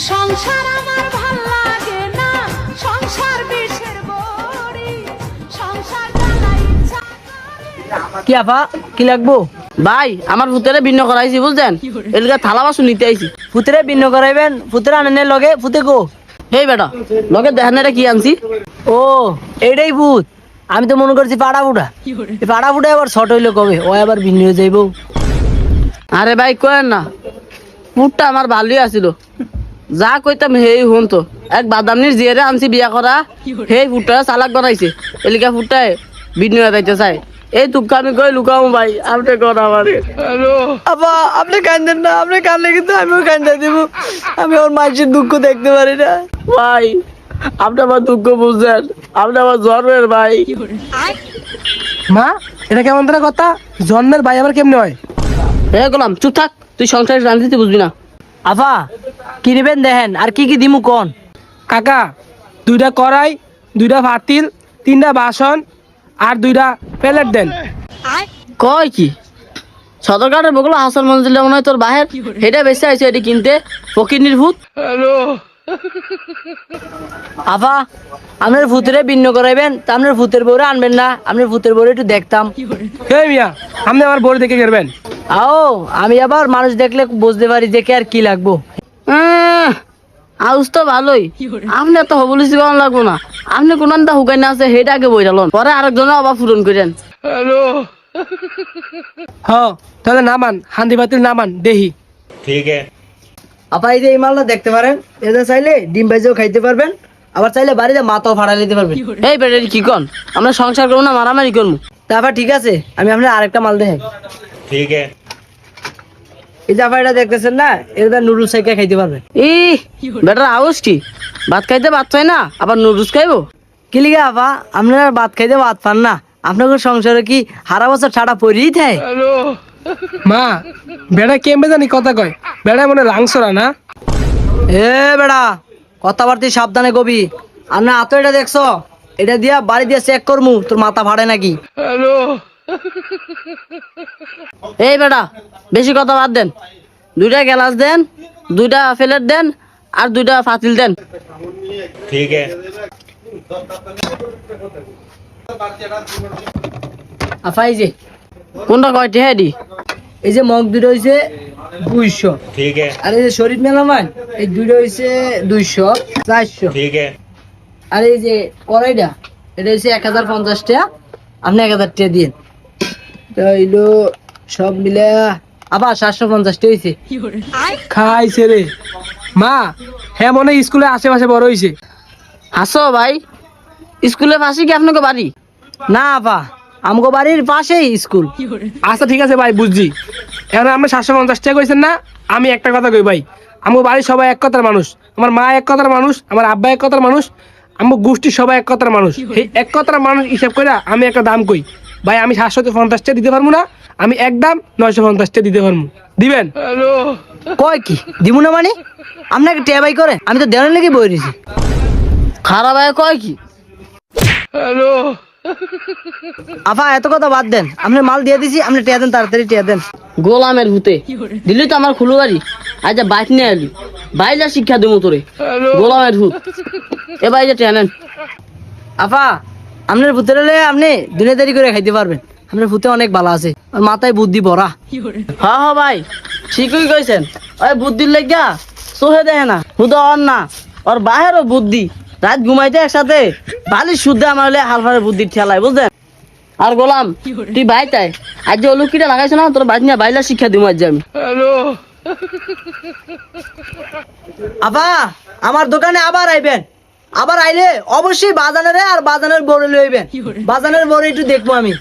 সংসার আমার ভাল লাগে না, সংসার বিষের বড়ি, সংসার জ্বালাই ইচ্ছা করে। কি আপা কি লাগবো? ভাই আমার ভূতেরে ভিন্ন করাইছি বুঝছেন, এলাকা থালা বাসন নিতে আইছি। ফুতেরে ভিন্ন করাইবেন? ফুতের আনেনের লগে ফুতে গো। হেই বেটা লগে দেখেন না এটা কি আনছি। ও এইটাই ভূত। আমি তো মনে করছি পাড়া ফুটা। এই পাড়া ফুটা আবার শর্ট হইলো কবে? ও আবার ভিন্ন হয়ে যাইবো। আরে ভাই কয়েন না, ফুটটা আমার ভালোই আছিল। যা কইতাম হেই হন তো, এক বাদামনির জিয়ারে আনছি বিয়া করা, হেই ফুটটা চালাক বানাইছে। এলিকা ফুটটায় ভিন্ন হয়ে যাইতে চাই। এই তুক আমি কই লুকাও ভাই, আপনি কর আমারে। হ্যালো আপা আপনি কান্দেন না, আপনি কানলে কিন্তু আমিও কান্দা দিব। আমি ওর মায়ের দুঃখ দেখতে পারি না। ভাই, আপনি আমার দুঃখ বুঝছেন, আপনি আমার জন্মের ভাই। মা এটা কেমন ধরে কথা? জন্মের ভাই আবার কেমনে হয়? হে গোলাম চুপ থাক, তুই সংসারের রাজনীতি বুঝবি না। আপা কি নেবেন দেখেন, আর কি কি দিমু কোন? কাকা 2টা কড়াই, 2টা পাতিল, 3টা বাসন আর 2টা প্লেট দেন। কয় কি সদরঘাটের বগল হাসান মঞ্জিলে মনে হয় তোর বাহের, এটা বেশি আইছে এটি কিনতে ফকির ভূত। আপা আপনার ভূতেরে ভিন্ন করাইবেন তা আপনার ভূতের বউরে আনবেন না? আপনার ভূতের বউরে একটু দেখতাম। হে মিয়া আপনি আমার বড় দেখে গেরবেন। আও আমি আবার মানুষ দেখলে বুঝতে পারি যে কে আর কি লাগবো। আউস তো ভালোই, আপনি তো হবলিসি কম লাগবো না। আপনি কোনটা হুকাই না আছে সেটা আগে বইরালন, পরে আরেকজনে আবার পূরণ করেন। হ তাহলে নামান, হান্দি বাতিল নামান দেহি। আপা এই যে এই মালটা দেখতে পারেন, এটা চাইলে ডিম ভাইজেও খাইতে পারবেন, আবার চাইলে বাড়িতে মাথাও ফাড়া নিতে পারবেন। এই বেটা কি কন, আমরা সংসার করবো না মারামারি করবো? তারপর ঠিক আছে, আমি আপনার আরেকটা মাল দেখাই। এই যে আপা এটা দেখতেছেন না, এটা নুডলস খাইতে খাইতে পারবেন। বেটার আউস কি ভাত খাইতে ভাত চাই না, আবার নুডলস খাইবো? কি লিগা আপা আপনারা ভাত খাইতে ভাত পান না? আপনার সংসারে কি হারা বছর ছাড়া পড়েই থাকে? মা বেড়া কেমবে জানি কথা কয়, বেড়া মনে লাংসরা না। এ বেড়া কথাবার্তি সাবধানে কবি। আমরা আতো এটা দেখছো, এটা দিয়া বাড়ি দিয়ে চেক করমু তোর মাথা ফাড়ে নাকি। এই বেটা বেশি কথা বাদ দেন, 2টা গ্লাস দেন, 2টা প্লেট দেন আর 2টা পাতিল দেন। আফা এই যে কোনটা কয়টি হ্যাঁ দি? এই যে মগ দুটো হইছে 200, আর এই যে শরীর মেলামান এই দুটো হইছে 200 400, আর এই যে কড়াইটা এটা হইছে 1050 টাকা। আপনি 1000 টাকা দিন, তাইলো সব মিলে আবার 750 টাকা হইছে। খাইছে রে মা। হ্যাঁ মনে হয় স্কুলের আশেপাশে বড় হইছে। হাসো ভাই, স্কুলের পাশে কি আপনাকে বাড়ি? না আপা আমগো বাড়ির পাশেই স্কুল। আচ্ছা ঠিক আছে ভাই বুঝছি। এখন আপনি 750 টাকা কইছেন না, আমি একটা কথা কই ভাই, আমার বাড়ির সবাই এক কথার মানুষ। আমার মা এক কথার মানুষ, আমার আব্বা এক কথার মানুষ, আমার গোষ্ঠীর সবাই এক কথার মানুষ। এই এক কথার মানুষ হিসাব করে আমি একটা দাম কই ভাই, আমি 750 টাকা দিতে পারবো না, আমি একদম 950 টাকা দিতে পারবো। দিবেন? কয় কি দিমু না মানে? আপনাকে টিয়া বাই করে আমি তো দেওয়ার লেগে বই রয়েছি। খারাপ ভাই কয় কি? আফা এত কথা বাদ দেন, আপনি মাল দিয়ে দিছি, আপনি টিয়া দেন, তাড়াতাড়ি টিয়া দেন। গোলামের ভূতে দিল্লি তো আমার খুলু বাড়ি, আচ্ছা বাইক নিয়ে আলি, বাইলা শিক্ষা দেবো তোরে। গোলামের ভূত এবার যে টেনেন। আফা আপনার ভূতের হলে আপনি দিনে দেরি করে খাইতে পারবেন, আপনার ভূতে অনেক ভালো আছে, আর মাথায় বুদ্ধি ভরা। হ্যাঁ হ্যাঁ ভাই ঠিকই কইছেন, ওই বুদ্ধির লেগা সোহে দেখে না হুদা অন না, ওর বাহেরও বুদ্ধি। রাত ঘুমাইতে একসাথে বালি শুদ্ধ আমার হালফারের বুদ্ধির ঠেলায় বুঝলেন। আর গোলাম তুই ভাই তাই আজ যে অলুকিটা লাগাইছ না, তোর বাড়ি নিয়ে বাইলা শিক্ষা দিব আজ আমি। আফা আমার দোকানে আবার আইবেন, আবার আইলে অবশ্যই বাজানের আর বাজানের বড় লইবেন। বাজানের বড় একটু দেখবো আমি।